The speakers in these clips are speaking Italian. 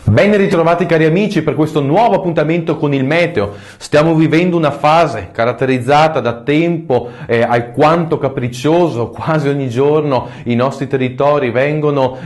Ben ritrovati cari amici per questo nuovo appuntamento con il meteo. Stiamo vivendo una fase caratterizzata da tempo alquanto capriccioso. Quasi ogni giorno i nostri territori vengono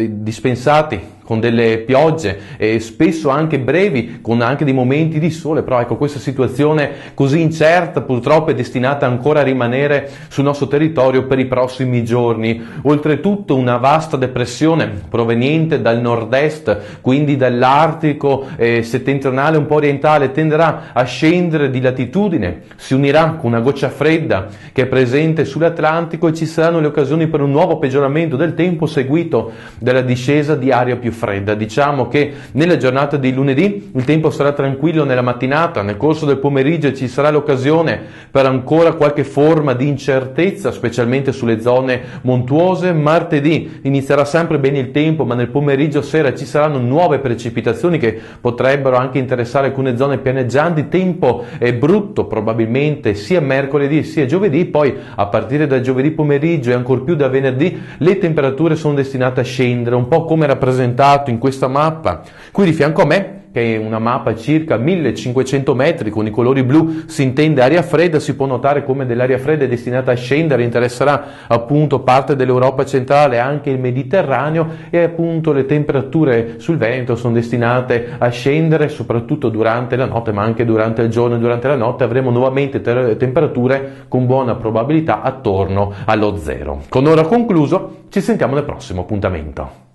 dispensati con delle piogge, spesso anche brevi, con anche dei momenti di sole, però ecco, questa situazione così incerta purtroppo è destinata ancora a rimanere sul nostro territorio per i prossimi giorni. Oltretutto una vasta depressione proveniente dal nord-est, quindi dall'Artico settentrionale un po' orientale, tenderà a scendere di latitudine, si unirà con una goccia fredda che è presente sull'Atlantico e ci saranno le occasioni per un nuovo peggioramento del tempo seguito dalla discesa di aria più fredda. Diciamo che nella giornata di lunedì il tempo sarà tranquillo nella mattinata, nel corso del pomeriggio ci sarà l'occasione per ancora qualche forma di incertezza, specialmente sulle zone montuose. Martedì inizierà sempre bene il tempo, ma nel pomeriggio sera ci saranno nuove precipitazioni che potrebbero anche interessare alcune zone pianeggianti. Tempo brutto probabilmente sia mercoledì sia giovedì, poi a partire da giovedì pomeriggio e ancor più da venerdì le temperature sono destinate a scendere, un po' come rappresentato in questa mappa qui di fianco a me, che è una mappa circa 1500 metri con i colori blu, si intende aria fredda. Si può notare come dell'aria fredda è destinata a scendere, interesserà appunto parte dell'Europa centrale, anche il Mediterraneo, e appunto le temperature sul Veneto sono destinate a scendere soprattutto durante la notte, ma anche durante il giorno e durante la notte avremo nuovamente temperature con buona probabilità attorno allo zero. Con ora concluso, ci sentiamo nel prossimo appuntamento.